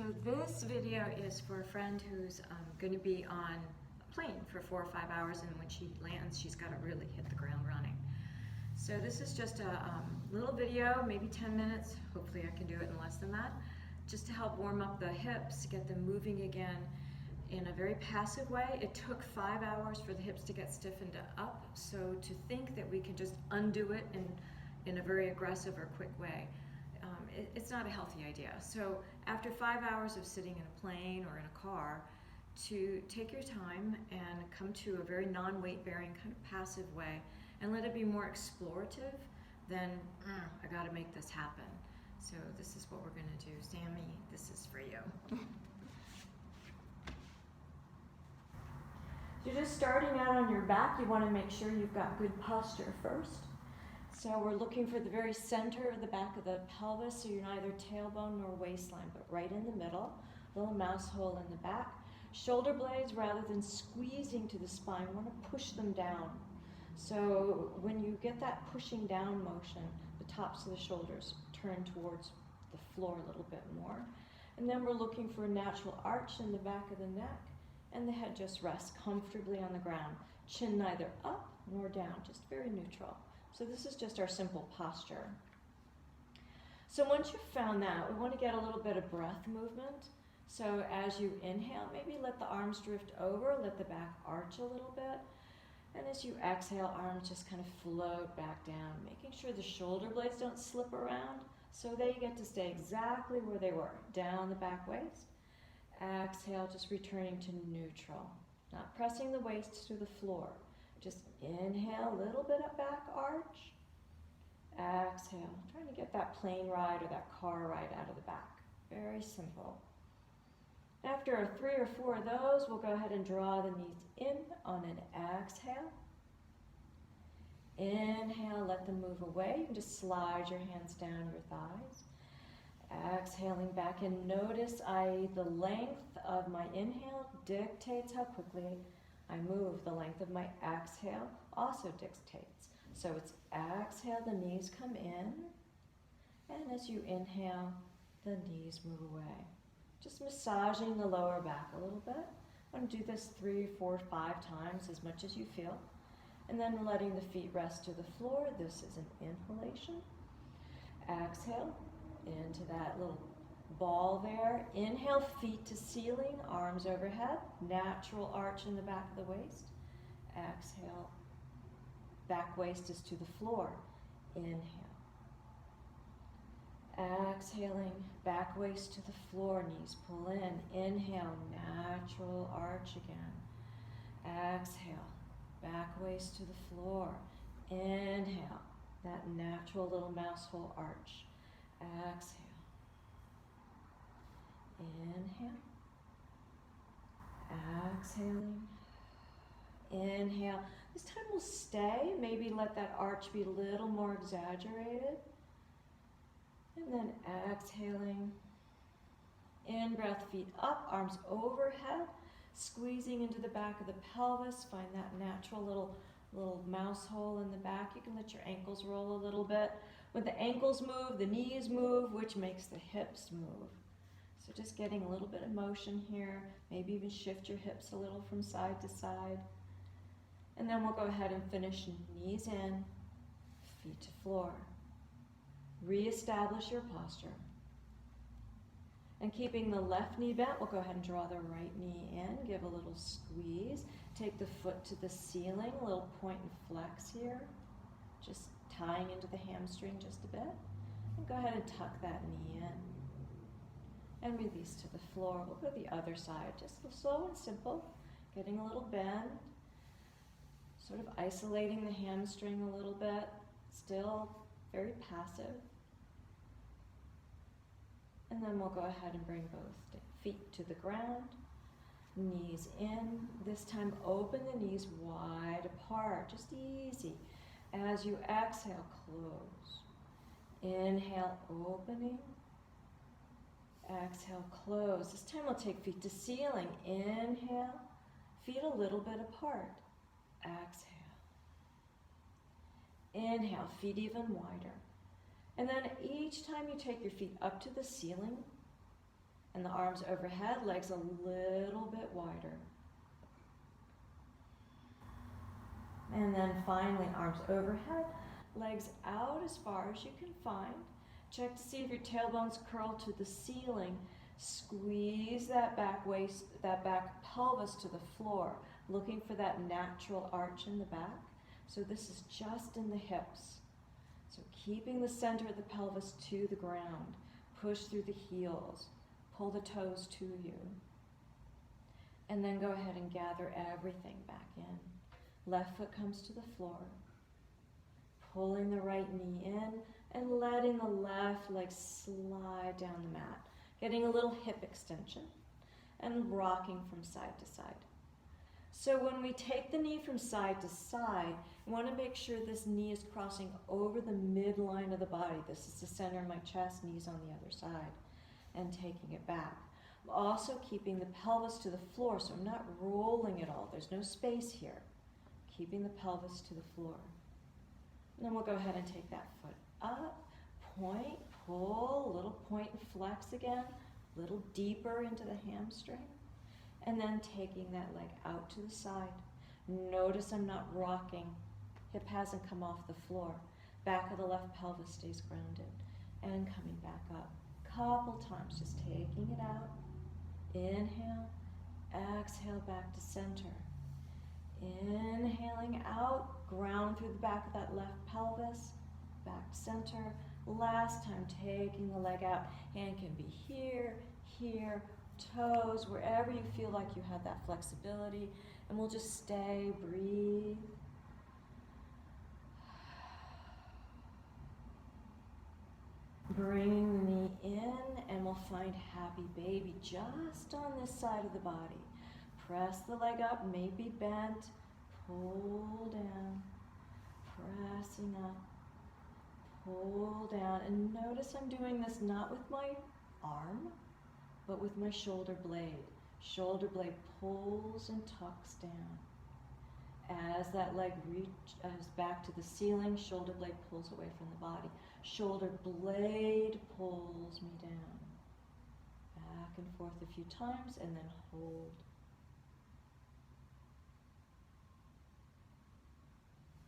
So this video is for a friend who's going to be on a plane for 4 or 5 hours, and when she lands, she's got to really hit the ground running. So this is just a little video, maybe 10 minutes. Hopefully I can do it in less than that, just to help warm up the hips, get them moving again in a very passive way. It took 5 hours for the hips to get stiffened up, so to think that we can just undo it in a very aggressive or quick way, it's not a healthy idea. So after 5 hours of sitting in a plane or in a car, to take your time and come to a very non-weight bearing kind of passive way and let it be more explorative than, I gotta make this happen. So this is what we're gonna do. Sammie, this is for you. You're just starting out on your back. You wanna make sure you've got good posture first. So we're looking for the very center of the back of the pelvis, so you're neither tailbone nor waistline, but right in the middle, little mouse hole in the back. Shoulder blades, rather than squeezing to the spine, want to push them down. So when you get that pushing down motion, the tops of the shoulders turn towards the floor a little bit more. And then we're looking for a natural arch in the back of the neck, and the head just rests comfortably on the ground. Chin neither up nor down, just very neutral. So this is just our simple posture. So once you've found that, we want to get a little bit of breath movement. So as you inhale, maybe let the arms drift over, let the back arch a little bit. And as you exhale, arms just kind of float back down, making sure the shoulder blades don't slip around, so they get to stay exactly where they were, down the back waist. Exhale, just returning to neutral, not pressing the waist to the floor. Just inhale, a little bit of back arch. Exhale, trying to get that plane ride or that car ride out of the back. Very simple. After 3 or 4 of those, we'll go ahead and draw the knees in on an exhale. Inhale, let them move away. You can just slide your hands down your thighs. Exhaling back, and notice the length of my inhale dictates how quickly I move. The length of my exhale also dictates. So it's exhale, the knees come in, and as you inhale, the knees move away. Just massaging the lower back a little bit. I'm going to do this 3, 4, 5 times, as much as you feel. And then letting the feet rest to the floor. This is an inhalation. Exhale into that little ball there. Inhale, feet to ceiling, arms overhead, natural arch in the back of the waist. Exhale, back waist is to the floor. Inhale. Exhaling, back waist to the floor, knees pull in. Inhale, natural arch again. Exhale, back waist to the floor. Inhale, that natural little mouse hole arch. Exhale. Inhale. Exhaling. Inhale. This time we'll stay. Maybe let that arch be a little more exaggerated. And then exhaling. In breath, feet up, arms overhead, squeezing into the back of the pelvis. Find that natural little mouse hole in the back. You can let your ankles roll a little bit. When the ankles move, the knees move, which makes the hips move. So just getting a little bit of motion here. Maybe even shift your hips a little from side to side. And then we'll go ahead and finish knees in, feet to floor. Reestablish your posture. And keeping the left knee bent, we'll go ahead and draw the right knee in. Give a little squeeze. Take the foot to the ceiling, a little point and flex here. Just tying into the hamstring just a bit. And go ahead and tuck that knee in. And release to the floor. We'll go the other side, just slow and simple. Getting a little bend. Sort of isolating the hamstring a little bit. Still very passive. And then we'll go ahead and bring both feet to the ground. Knees in. This time open the knees wide apart. Just easy. As you exhale, close. Inhale, opening. Exhale, close. This time we'll take feet to ceiling. Inhale, feet a little bit apart. Exhale. Inhale, feet even wider. And then each time you take your feet up to the ceiling, And the arms overhead, legs a little bit wider. And then finally, arms overhead, legs out as far as you can find. Check to see if your tailbones curl to the ceiling. Squeeze that back waist, that back pelvis to the floor, looking for that natural arch in the back. So this is just in the hips. So keeping the center of the pelvis to the ground. Push through the heels. Pull the toes to you. And then go ahead and gather everything back in. Left foot comes to the floor. Pulling the right knee in and letting the left leg slide down the mat. Getting a little hip extension and rocking from side to side. So when we take the knee from side to side, we want to make sure this knee is crossing over the midline of the body. This is the center of my chest, knees on the other side, and taking it back. I'm also keeping the pelvis to the floor, so I'm not rolling it all. There's no space here. Keeping the pelvis to the floor. And then we'll go ahead and take that foot up, point, pull, little point and flex again, a little deeper into the hamstring, and then taking that leg out to the side. Notice I'm not rocking. Hip hasn't come off the floor. Back of the left pelvis stays grounded. And coming back up. Couple times, just taking it out. Inhale, exhale back to center. Inhaling out, ground through the back of that left pelvis, back to center. Last time, taking the leg out. Hand can be here, here, toes, wherever you feel like you have that flexibility. And we'll just stay, breathe. Bring the knee in, and we'll find happy baby just on this side of the body. Press the leg up, maybe bent, pull down, pressing up, pull down. And notice I'm doing this not with my arm, but with my shoulder blade. Shoulder blade pulls and tucks down. As that leg reaches back to the ceiling, shoulder blade pulls away from the body. Shoulder blade pulls me down. Back and forth a few times, and then hold.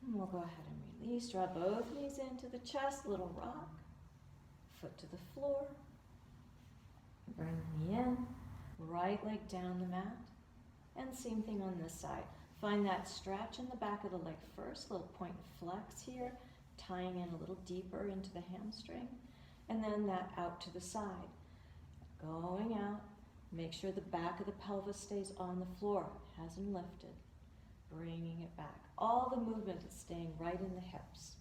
And we'll go ahead and release. Draw both knees into the chest, little rock. Foot to the floor. Bring the knee in. Right leg down the mat. And same thing on this side. Find that stretch in the back of the leg first, little point and flex here, tying in a little deeper into the hamstring, and then that out to the side. Going out, make sure the back of the pelvis stays on the floor, hasn't lifted. Bringing it back. All the movement is staying right in the hips.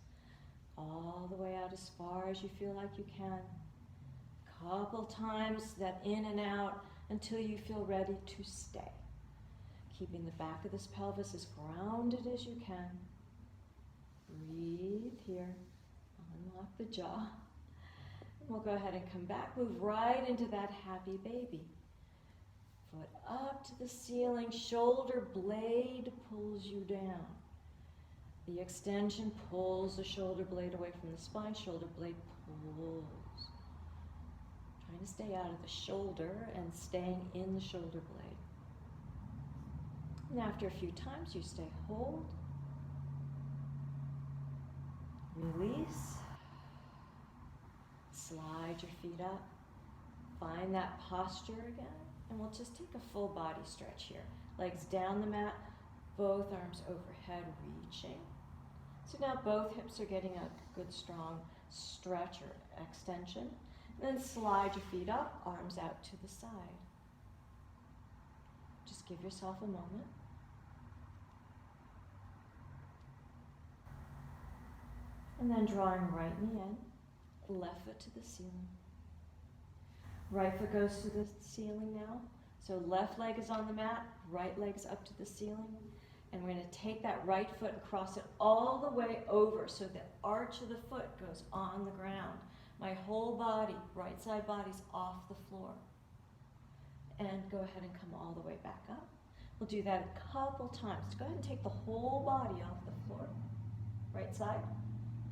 All the way out as far as you feel like you can. Couple times that in and out until you feel ready to stay. Keeping the back of this pelvis as grounded as you can. Breathe here. Unlock the jaw. And we'll go ahead and come back. Move right into that happy baby. Foot up to the ceiling. Shoulder blade pulls you down. The extension pulls the shoulder blade away from the spine. Shoulder blade pulls. Trying to stay out of the shoulder and staying in the shoulder blade. And after a few times, you stay hold. Release. Slide your feet up. Find that posture again. And we'll just take a full body stretch here. Legs down the mat, both arms overhead, reaching. So now both hips are getting a good strong stretch or extension. And then slide your feet up, arms out to the side. Just give yourself a moment. And then drawing right knee in, left foot to the ceiling. Right foot goes to the ceiling now. So left leg is on the mat, right leg's up to the ceiling. And we're going to take that right foot and cross it all the way over so the arch of the foot goes on the ground. My whole body, right side body's off the floor. And go ahead and come all the way back up. We'll do that a couple times. Go ahead and take the whole body off the floor. Right side.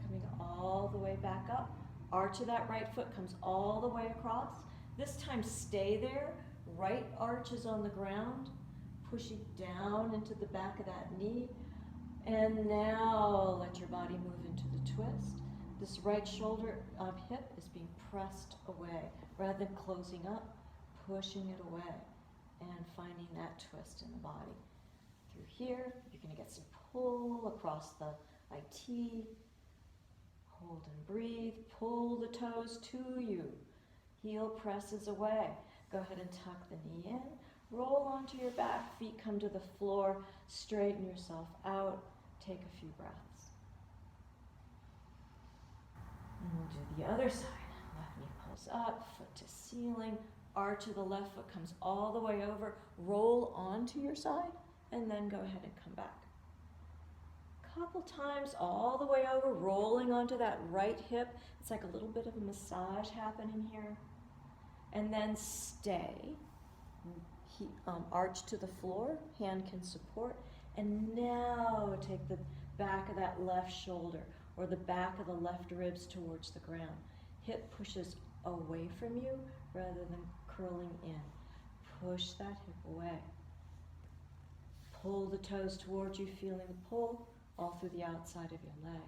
Coming all the way back up. Arch of that right foot comes all the way across. This time stay there, right arch is on the ground, pushing down into the back of that knee, and now let your body move into the twist. This right shoulder hip is being pressed away, rather than closing up, pushing it away, and finding that twist in the body. Through here, you're going to get some pull across the IT. Hold and breathe. Pull the toes to you. Heel presses away. Go ahead and tuck the knee in. Roll onto your back. Feet come to the floor. Straighten yourself out. Take a few breaths. And we'll do the other side. Left knee pulls up, foot to ceiling. Arch of the left foot comes all the way over. Roll onto your side, and then go ahead and come back. Couple times all the way over, rolling onto that right hip. It's like a little bit of a massage happening here. And then stay. Arch to the floor, hand can support. And now take the back of that left shoulder or the back of the left ribs towards the ground. Hip pushes away from you rather than curling in. Push that hip away. Pull the toes towards you, feeling the pull all through the outside of your leg.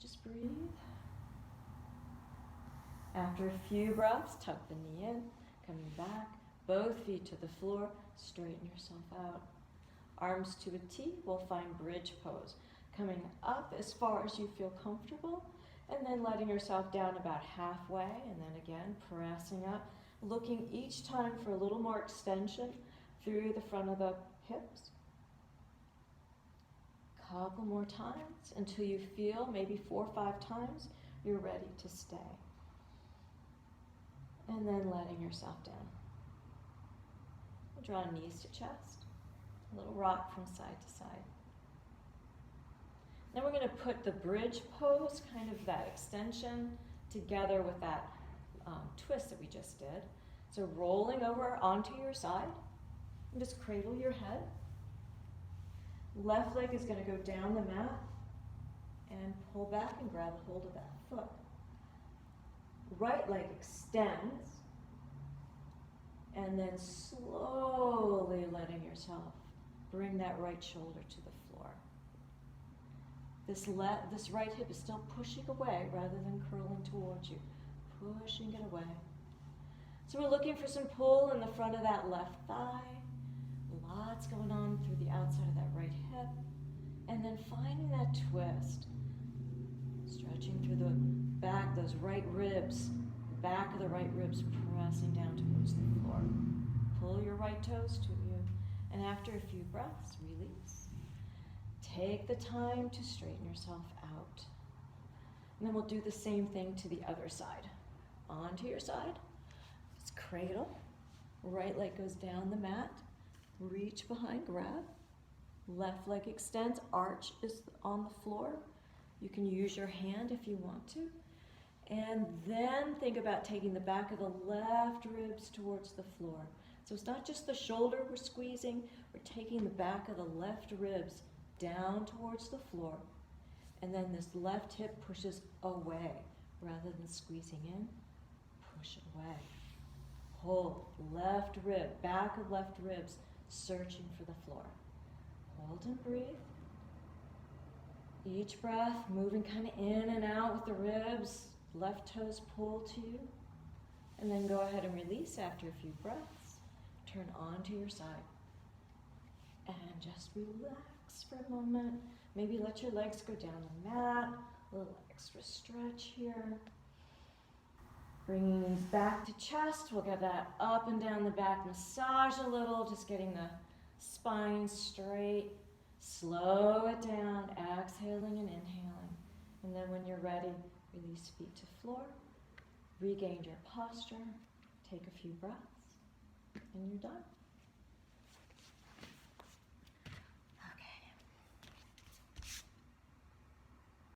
Just breathe. After a few breaths, tuck the knee in, coming back, both feet to the floor, straighten yourself out. Arms to a T, we'll find bridge pose. Coming up as far as you feel comfortable, and then letting yourself down about halfway, and then again, pressing up, looking each time for a little more extension through the front of the hips. Couple more times until you feel, maybe 4 or 5 times, you're ready to stay. And then letting yourself down. Draw knees to chest. A little rock from side to side. Then we're going to put the bridge pose, kind of that extension, together with that twist that we just did. So rolling over onto your side, and just cradle your head. Left leg is going to go down the mat and pull back and grab a hold of that foot. Right leg extends, and then slowly letting yourself bring that right shoulder to the floor. This right hip is still pushing away rather than curling towards you. Pushing it away. So we're looking for some pull in the front of that left thigh. Lots going on through the outside of that right hip. And then finding that twist. Stretching through the back, those right ribs, the back of the right ribs pressing down towards the floor. Pull your right toes to you. And after a few breaths, release. Take the time to straighten yourself out. And then we'll do the same thing to the other side. Onto your side. Just cradle. Right leg goes down the mat. Reach behind, grab. Left leg extends, arch is on the floor. You can use your hand if you want to. And then think about taking the back of the left ribs towards the floor. So it's not just the shoulder we're squeezing, we're taking the back of the left ribs down towards the floor. And then this left hip pushes away rather than squeezing in. Push it away. Hold, left rib, back of left ribs, searching for the floor. Hold and breathe. Each breath moving kind of in and out with the ribs. Left toes pull to you. And then go ahead and release after a few breaths. Turn onto your side. And just relax for a moment. Maybe let your legs go down the mat. A little extra stretch here. Bringing these back to chest. We'll get that up and down the back. Massage a little, just getting the spine straight. Slow it down, exhaling and inhaling. And then when you're ready, release feet to floor. Regain your posture. Take a few breaths, and you're done.